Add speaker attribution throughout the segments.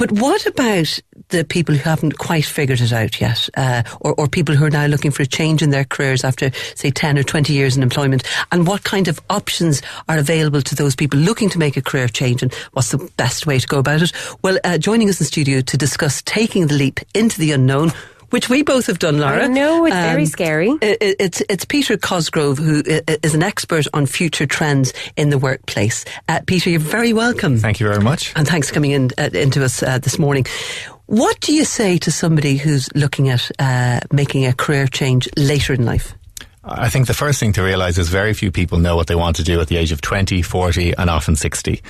Speaker 1: But what about the people who haven't quite figured it out yet, or people who are now looking for a change in their careers after, say, 10 or 20 years in employment? And what kind of options are available to those people looking to make a career change, and what's the best way to go about it? Well, joining us in studio to discuss taking the leap into the unknown, which we both have done, Laura.
Speaker 2: I know, it's very scary.
Speaker 1: It's Peter Cosgrove, who is an expert on future trends in the workplace. Peter, you're very welcome.
Speaker 3: Thank you very much.
Speaker 1: And thanks for coming into us this morning. What do you say to somebody who's looking at making a career change later in life?
Speaker 3: I think the first thing to realise is very few people know what they want to do at the age of 20, 40 and often 60.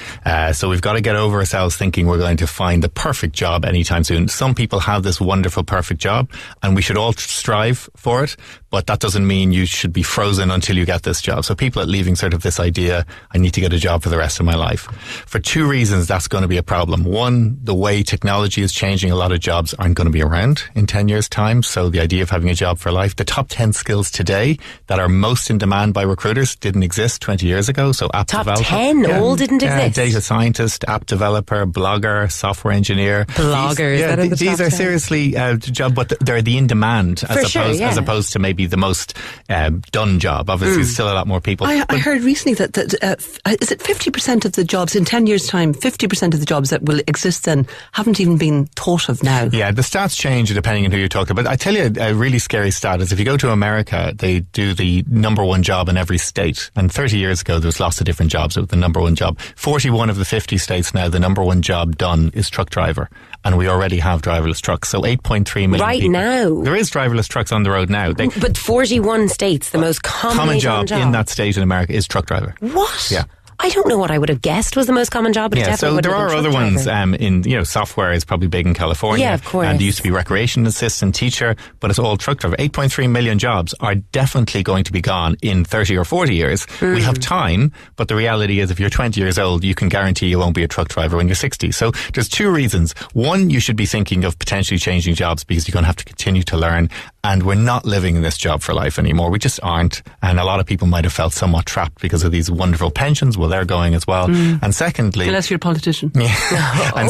Speaker 3: So we've got to get over ourselves thinking we're going to find the perfect job anytime soon. Some people have this wonderful perfect job and we should all strive for it, but that doesn't mean you should be frozen until you get this job. So people are leaving sort of this idea, I need to get a job for the rest of my life. For two reasons, that's going to be a problem. One, the way technology is changing, a lot of jobs aren't going to be around in 10 years' time. So the idea of having a job for life, the top 10 skills today that are most in demand by recruiters didn't exist 20 years ago. So app developer.
Speaker 2: Top 10 all didn't exist.
Speaker 3: Data scientist, app developer, blogger, software engineer.
Speaker 2: Bloggers.
Speaker 3: These are seriously job, but they're the in demand as opposed to maybe the most done job. Obviously, there's still a lot more people.
Speaker 1: I heard recently that is it 50% of the jobs in 10 years' time, 50% of the jobs that will exist then haven't even been thought of now.
Speaker 3: Yeah, the stats change depending on who you're talking about. I tell you a really scary stat is if you go to America, they do the number one job in every state. And 30 years ago, there was lots of different jobs with the number one job. 41 of the 50 states now, the number one job done is truck driver. And we already have driverless trucks. So 8.3 million
Speaker 2: right
Speaker 3: people.
Speaker 2: Now.
Speaker 3: There is driverless trucks on the road now.
Speaker 2: But 41 states, the most common job
Speaker 3: in that state in America is truck driver.
Speaker 2: What?
Speaker 3: Yeah.
Speaker 2: I don't know what I would have guessed was the most common job, but it definitely would have been
Speaker 3: so there are other ones in software is probably big in California.
Speaker 2: Yeah, of course.
Speaker 3: And there used to be recreation assistant, teacher, but it's all truck driver. 8.3 million jobs are definitely going to be gone in 30 or 40 years. We have time, but the reality is if you're 20 years old, you can guarantee you won't be a truck driver when you're 60. So there's two reasons. One, you should be thinking of potentially changing jobs because you're going to have to continue to learn. And we're not living in this job for life anymore. We just aren't. And a lot of people might have felt somewhat trapped because of these wonderful pensions. Well, they're going as well. And secondly...
Speaker 1: Unless you're a politician.
Speaker 3: Yeah. And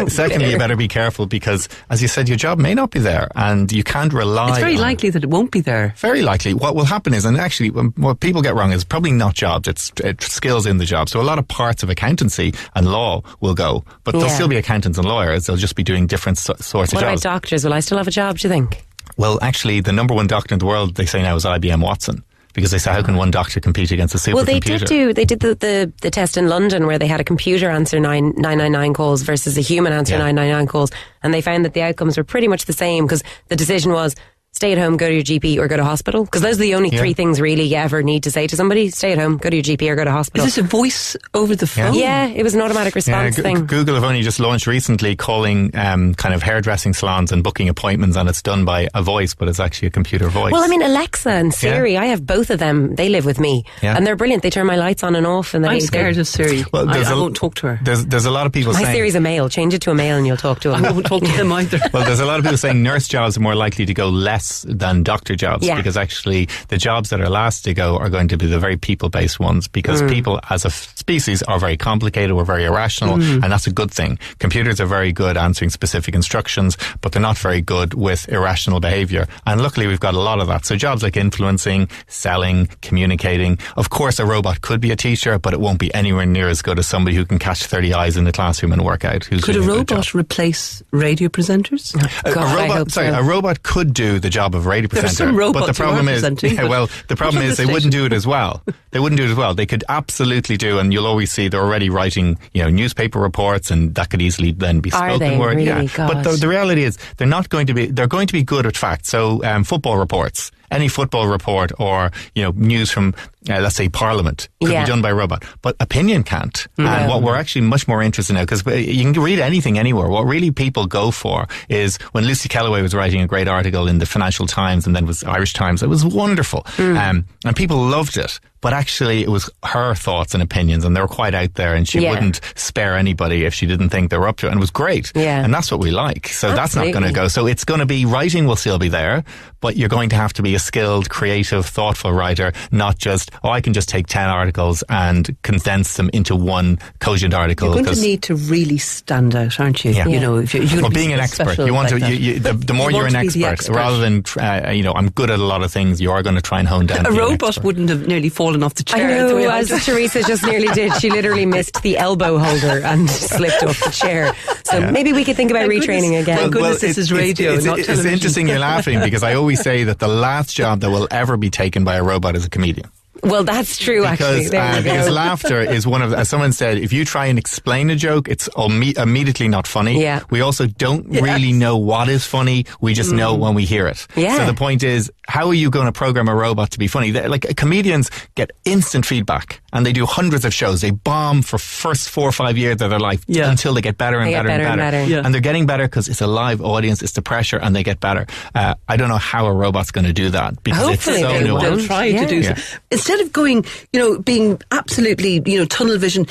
Speaker 3: secondly, you better be careful because, as you said, your job may not be there and you can't rely...
Speaker 1: It's very likely that it won't be there.
Speaker 3: Very likely. What will happen is, and actually what people get wrong is probably not jobs, it's skills in the job. So a lot of parts of accountancy and law will go, but there'll still be accountants and lawyers. They'll just be doing different sorts of jobs.
Speaker 2: What about doctors? Will I still have a job, do you think?
Speaker 3: Well, actually, the number one doctor in the world, they say now, is IBM Watson. Because they say, how can one doctor compete against a supercomputer?
Speaker 2: Well, they did the test in London where they had a computer answer 999 calls versus a human answer 999 calls. And they found that the outcomes were pretty much the same because the decision was stay at home, go to your GP or go to hospital. Because those are the only three things really you ever need to say to somebody. Stay at home, go to your GP or go to hospital.
Speaker 1: Is this a voice over the phone?
Speaker 2: Yeah, it was an automatic response thing.
Speaker 3: Google have only just launched recently calling kind of hairdressing salons and booking appointments, and it's done by a voice, but it's actually a computer voice.
Speaker 2: Well, I mean, Alexa and Siri, I have both of them. They live with me. Yeah. And they're brilliant. They turn my lights on and off. And
Speaker 1: I'm scared of Siri. Well, I won't talk to her.
Speaker 3: There's a lot of people saying...
Speaker 2: My Siri's a male. Change it to a male and you'll talk to him.
Speaker 1: I won't talk to him either.
Speaker 3: Well, there's a lot of people saying nurse jobs are more likely to go less than doctor jobs because actually the jobs that are last to go are going to be the very people-based ones because people as a species are very complicated, we're very irrational, and that's a good thing. Computers are very good answering specific instructions, but they're not very good with irrational behaviour. And luckily we've got a lot of that. So jobs like influencing, selling, communicating. Of course a robot could be a teacher, but it won't be anywhere near as good as somebody who can catch 30 eyes in the classroom and work out.
Speaker 1: Could a robot replace radio presenters?
Speaker 3: A robot could do the job of radio presenter.
Speaker 1: Some robots
Speaker 3: but the problem is, the problem is they wouldn't do it as well. They could absolutely do, and you'll always see they're already writing, newspaper reports, and that could easily then be spoken word.
Speaker 2: Really?
Speaker 3: Yeah,
Speaker 2: God.
Speaker 3: but the reality is they're going to be good at facts. So football reports. Any football report or, news from, let's say, Parliament could be done by a robot. But opinion can't. And what we're actually much more interested in now, because you can read anything anywhere. What really people go for is when Lucy Kellaway was writing a great article in the Financial Times and then was Irish Times, it was wonderful. And people loved it. but actually it was her thoughts and opinions, and they were quite out there, and she wouldn't spare anybody if she didn't think they were up to it, and it was great. And that's what we like. So that's not going to go. So it's going to be, writing will still be there, but you're going to have to be a skilled, creative, thoughtful writer, not just, I can just take 10 articles and condense them into one cogent article.
Speaker 1: You're going to need to really stand out, aren't you? You know, if you're
Speaker 3: being an expert, you want
Speaker 1: like
Speaker 3: to. The more you're an expert, rather than I'm good at a lot of things, you are going to try and hone down.
Speaker 1: A robot wouldn't have nearly fallen off the chair.
Speaker 2: I know, as Teresa just nearly did. She literally missed the elbow holder and slipped off the chair. So maybe we could think about retraining again.
Speaker 1: Thank goodness this is radio, not television.
Speaker 3: It's interesting you're laughing, because I always say that the last job that will ever be taken by a robot is a comedian.
Speaker 2: Well, that's true, actually.
Speaker 3: Because laughter is one of, as someone said, if you try and explain a joke, it's immediately not funny.
Speaker 2: Yeah.
Speaker 3: We also don't really know what is funny. We just know when we hear it.
Speaker 2: Yeah.
Speaker 3: So the point is, how are you going to program a robot to be funny? Like, comedians get instant feedback, and they do hundreds of shows. They bomb for first 4 or 5 years of their life until they get better and better and better.
Speaker 2: Yeah.
Speaker 3: And they're getting better because it's a live audience, it's the pressure, and they get better. I don't know how a robot's going to do that, because
Speaker 2: hopefully
Speaker 3: it's so nuanced.
Speaker 1: They'll try to do so. Instead of going, being absolutely, tunnel vision,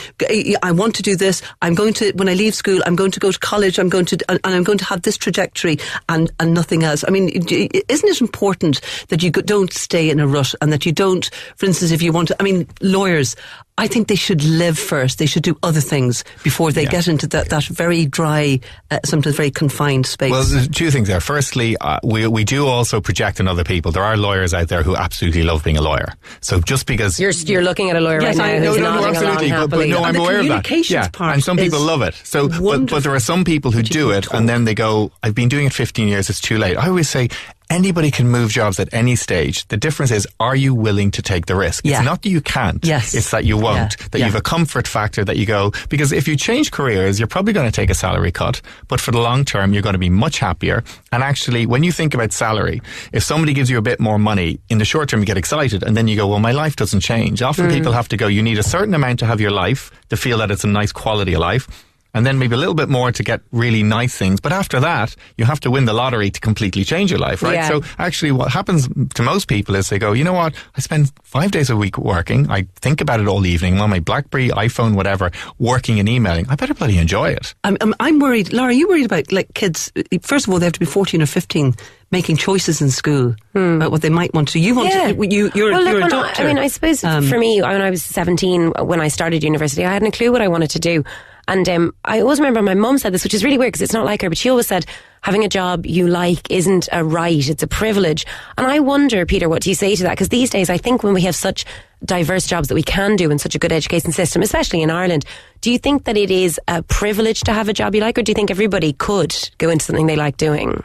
Speaker 1: I want to do this, I'm going to, when I leave school, I'm going to go to college, I'm going to have this trajectory and nothing else. I mean, isn't it important that you don't stay in a rut, and that you don't, for instance, if you want to, lawyers, I think they should live first. They should do other things before they get into that very dry, sometimes very confined space.
Speaker 3: Well, there's two things there. Firstly, we do also project on other people. There are lawyers out there who absolutely love being a lawyer. So just because
Speaker 2: you're looking at a lawyer right now who's nodding along happily.
Speaker 3: But I'm aware of that.
Speaker 1: Part
Speaker 3: and some people love it. So, but there are some people who do it, and then they go, I've been doing it 15 years, it's too late. I always say, anybody can move jobs at any stage. The difference is, are you willing to take the risk? It's not that you can't. It's that you won't. That you have a comfort factor that you go, because if you change careers, you're probably going to take a salary cut, but for the long term, you're going to be much happier. And actually, when you think about salary, if somebody gives you a bit more money, in the short term, you get excited, and then you go, well, my life doesn't change. Often people have to go, you need a certain amount to have your life, to feel that it's a nice quality of life, and then maybe a little bit more to get really nice things. But after that, you have to win the lottery to completely change your life, right?
Speaker 2: Yeah.
Speaker 3: So actually what happens to most people is they go, you know what? I spend 5 days a week working. I think about it all evening on my BlackBerry, iPhone, whatever, working and emailing. I better bloody enjoy it.
Speaker 1: I'm worried. Laura, are you worried about, kids? First of all, they have to be 14 or 15 making choices in school about what they might want to. You're a doctor.
Speaker 2: I suppose for me, when I was 17, when I started university, I hadn't a clue what I wanted to do. And I always remember my mum said this, which is really weird because it's not like her, but she always said, having a job you like isn't a right, it's a privilege. And I wonder, Peter, what do you say to that? Because these days, I think when we have such diverse jobs that we can do and such a good education system, especially in Ireland, do you think that it is a privilege to have a job you like, or do you think everybody could go into something they like doing?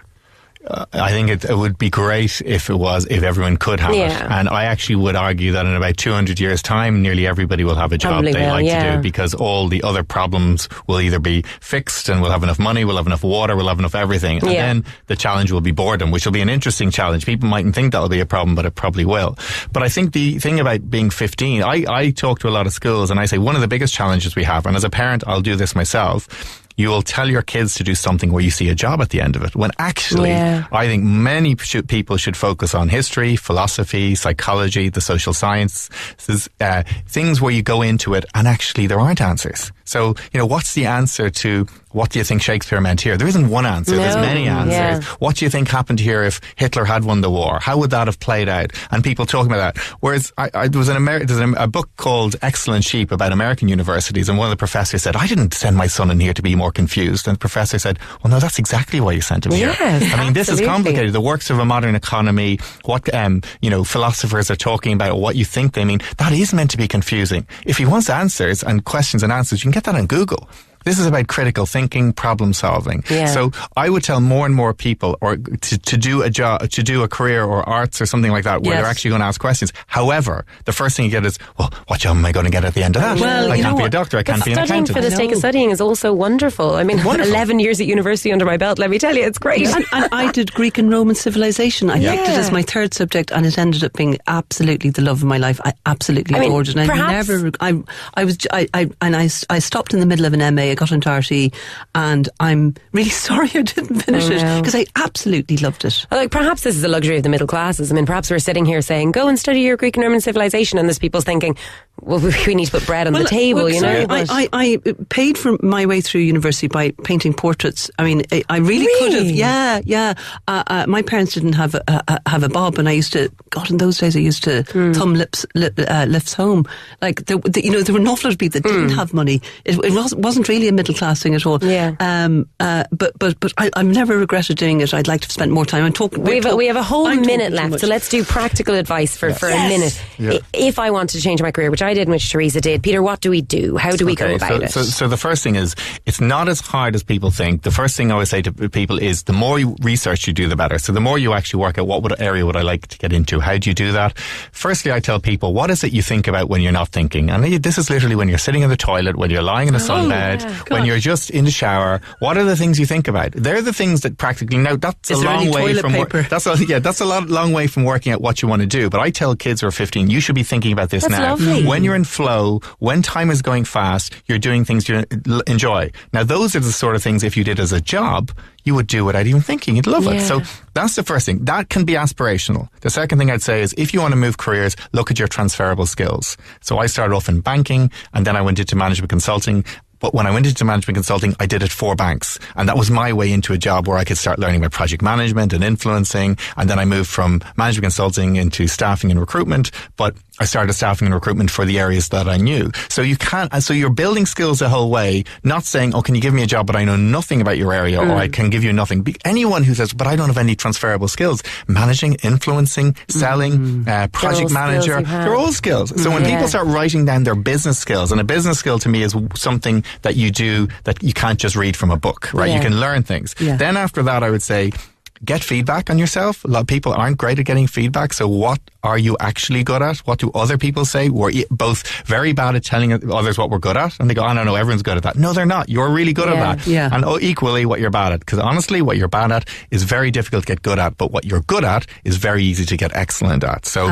Speaker 3: I think it would be great if everyone could have it. And I actually would argue that in about 200 years' time, nearly everybody will have a job they like to do, because all the other problems will either be fixed, and we'll have enough money, we'll have enough water, we'll have enough everything. And then the challenge will be boredom, which will be an interesting challenge. People mightn't think that'll be a problem, but it probably will. But I think the thing about being 15, I talk to a lot of schools, and I say one of the biggest challenges we have, and as a parent, I'll do this myself, you will tell your kids to do something where you see a job at the end of it, when actually I think many people should focus on history, philosophy, psychology, the social sciences, things where you go into it and actually there aren't answers. So, what's the answer to what do you think Shakespeare meant here? There isn't one answer. There's many answers. What do you think happened here if Hitler had won the war? How would that have played out? And people talking about that. Whereas there's a book called Excellent Sheep about American universities, and one of the professors said, I didn't send my son in here to be more confused. And the professor said, well, no, that's exactly why you sent him here. This is complicated. The works of a modern economy, what philosophers are talking about, what you think they mean, that is meant to be confusing. If he wants answers and questions and answers, you can get that on Google. This is about critical thinking, problem solving. So I would tell more and more people, or to do a job, to do a career or arts or something like that, where they're actually going to ask questions. However, the first thing you get is, well, what job am I going to get at the end of that?
Speaker 2: Well,
Speaker 3: I can't be a doctor. I can't be an accountant.
Speaker 2: Studying for the sake of studying is also wonderful. I mean, 11 years at university under my belt, let me tell you, it's great.
Speaker 1: And I did Greek and Roman civilization. I picked it as my third subject, and it ended up being absolutely the love of my life. I absolutely adored it. And I stopped in the middle of an MA, I got into RTE, and I'm really sorry I didn't finish it, because I absolutely loved it.
Speaker 2: Like, perhaps this is a luxury of the middle classes. I mean, perhaps we're sitting here saying, go and study your Greek and Roman civilization, and there's people thinking, well, we need to put bread on the table, you know.
Speaker 1: I paid for my way through university by painting portraits. I mean, I really could have. Yeah. My parents didn't have a bob, and I used to. God, in those days, I used to thumb lifts home. Like there were an awful lot of people that didn't have money. It wasn't really a middle class thing at all.
Speaker 2: Yeah.
Speaker 1: But I've never regretted doing it. I'd like to have spent more time.
Speaker 2: We have a whole minute left, so let's do practical advice for a minute. Yeah. If I want to change my career, which I did, and which Teresa did, Peter, what do we do? How do we go about it?
Speaker 3: So the first thing is, it's not as hard as people think. The first thing I always say to people is, the more research you do, the better. So the more you actually work out what area would I like to get into. How do you do that? Firstly, I tell people, what is it you think about when you're not thinking? And this is literally when you're sitting in the toilet, when you're lying in a sunbed, when you're just in the shower. What are the things you think about? They're the things that practically, now that's a long way from long way from working out what you want to do. But I tell kids who are 15, you should be thinking about this now.
Speaker 2: Lovely.
Speaker 3: When you're in flow, when time is going fast, you're doing things you enjoy. Now, those are the sort of things, if you did as a job, you would do without even thinking. You'd love it. So that's the first thing. That can be aspirational. The second thing I'd say is, if you want to move careers, look at your transferable skills. So I started off in banking, and then I went into management consulting. But when I went into management consulting, I did it for banks. And that was my way into a job where I could start learning about project management and influencing. And then I moved from management consulting into staffing and recruitment. But I started staffing and recruitment for the areas that I knew. So so you're building skills the whole way, not saying, oh, can you give me a job, but I know nothing about your area, or I can give you nothing. Anyone who says, but I don't have any transferable skills, managing, influencing, selling, project manager, they're all skills. So when people start writing down their business skills, and a business skill to me is something that you do that you can't just read from a book, right? You can learn things. Then after that, I would say, get feedback on yourself. A lot of people aren't great at getting feedback. So what are you actually good at? What do other people say? We're both very bad at telling others what we're good at. And they go, I don't know, everyone's good at that. No, they're not. You're really good at that.
Speaker 1: Yeah.
Speaker 3: And equally what you're bad at. Because honestly, what you're bad at is very difficult to get good at. But what you're good at is very easy to get excellent at. So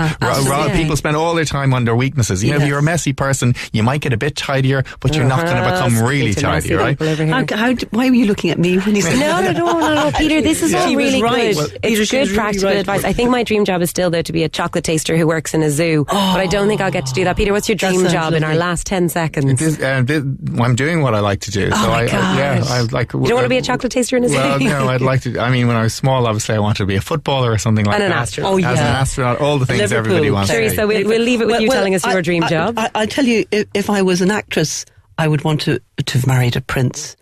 Speaker 3: people spend all their time on their weaknesses. You know, if you're a messy person, you might get a bit tidier, but you're not going to become really tidy, right?
Speaker 1: Why were you looking at me when you said
Speaker 2: No, Peter, this is all really good.
Speaker 1: Well,
Speaker 2: it's good practical advice. I think my dream job is still, though, to be a chocolate taster who works in a zoo. But I don't think I'll get to do that. Peter, what's your dream job in our last 10 seconds?
Speaker 3: I'm doing what I like to do.
Speaker 2: I like. You don't want to be a chocolate taster in a zoo?
Speaker 3: Well, no, I'd like to. I mean, when I was small, obviously I wanted to be a footballer or something like that.
Speaker 2: And an astronaut.
Speaker 3: As an astronaut, all the things Liverpool. Everybody wants to be.
Speaker 2: Teresa, we'll leave it with you telling us your dream job.
Speaker 1: I'll tell you, if I was an actress, I would want to have married a prince.